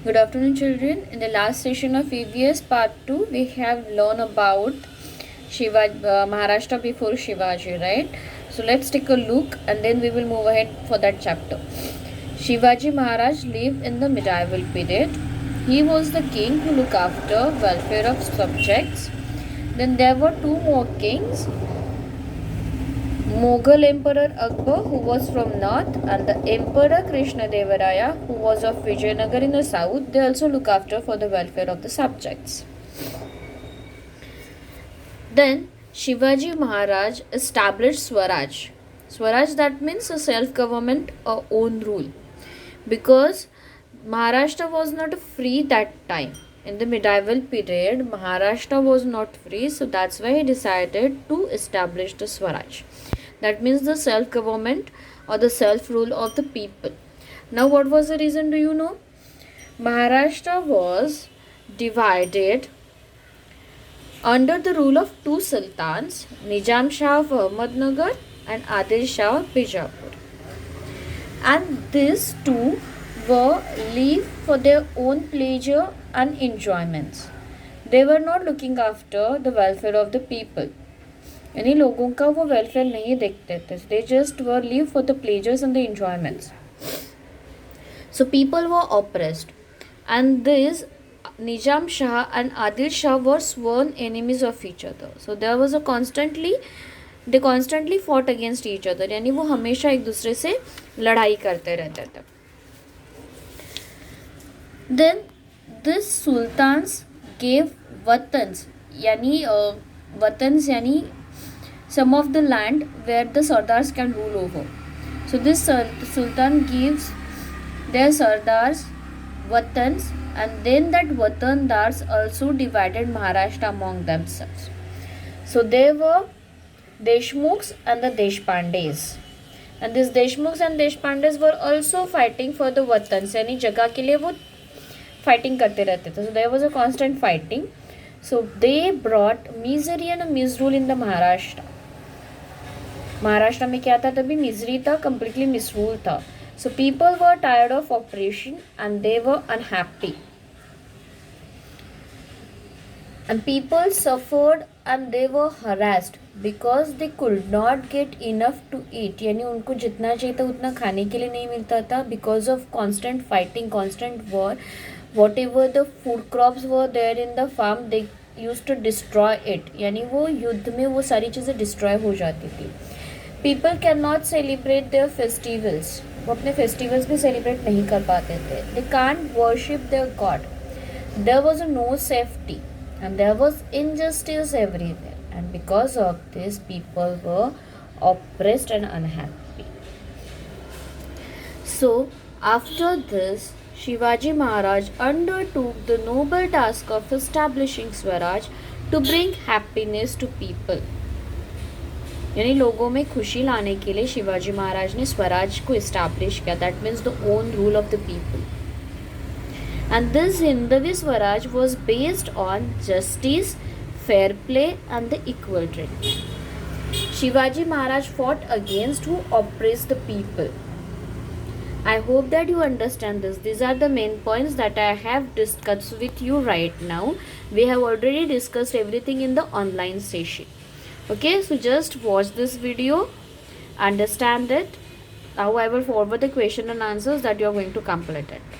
Good afternoon, children. In the last session of EVS Part 2, we have learned about Maharashtra before Shivaji, right? So let's take a look and then we will move ahead for that chapter. Shivaji Maharaj lived in the medieval period. He was the king who looked after welfare of subjects. Then there were two more kings, Mughal Emperor Akbar, who was from north, and the Emperor Krishnadevaraya, who was of Vijayanagar in the south. They also look after for the welfare of the subjects. Then Shivaji Maharaj established Swaraj. Swaraj, that means a self-government or own rule, because Maharashtra was not free that time. In the medieval period, Maharashtra was not free, so that's why he decided to establish the Swaraj. That means the self-government or the self-rule of the people. Now, what was the reason? Do you know? Maharashtra was divided under the rule of two sultans, Nizam Shah of Ahmednagar and Adil Shah of Bijapur. And these two were lived for their own pleasure and enjoyments. They were not looking after the welfare of the people. यानी लोगों का वो welfare नहीं देखते थे. They just were live for the pleasures and the enjoyments. So people were oppressed, and these Nizam Shah and Adil Shah were sworn enemies of each other. So there was a they constantly fought against each other. यानी वो हमेशा एक दूसरे से लड़ाई करते रहते थे. Then this sultans gave watans यानी some of the land where the sardars can rule over. So this sultan gives their sardars watans, and then that watandars also divided Maharashtra among themselves. So there were Deshmukhs and the Deshpandes, and these Deshmukhs and Deshpandes were also fighting for the watans. यानी जगह के लिए वो fighting करते रहते थे. So there was a constant fighting. So they brought misery and misrule in the Maharashtra. Maharashtra में क्या था? तभी मिजरी था, completely misrule था. So people were tired of oppression and they were unhappy. And people suffered and they were harassed because they could not get enough to eat. यानी उनको जितना चाहिए था उतना खाने के लिए नहीं मिलता था because of constant fighting, constant war. Whatever the food crops were there in the farm, they used to destroy it. यानी वो युद्ध में वो सारी चीज़ें destroy हो जाती थी. People cannot celebrate their festivals. वो अपने festivals भी celebrate नहीं कर पाते थे. They can't worship their God. There was no safety and there was injustice everywhere. And because of this, people were oppressed and unhappy. So, after this, Shivaji Maharaj undertook the noble task of establishing Swaraj to bring happiness to people. यानी लोगों में खुशी लाने के लिए शिवाजी महाराज ने स्वराज को establish किया. That means the own rule of the people. And this Hindavi Swaraj was based on justice, fair play and the equal treatment. Shivaji Maharaj fought against who oppressed the people. I hope that you understand this. These are the main points that I have discussed with you right now. We have already discussed everything in the online session. Okay, so just watch this video, understand it. Now I will forward the question and answers that you are going to complete it.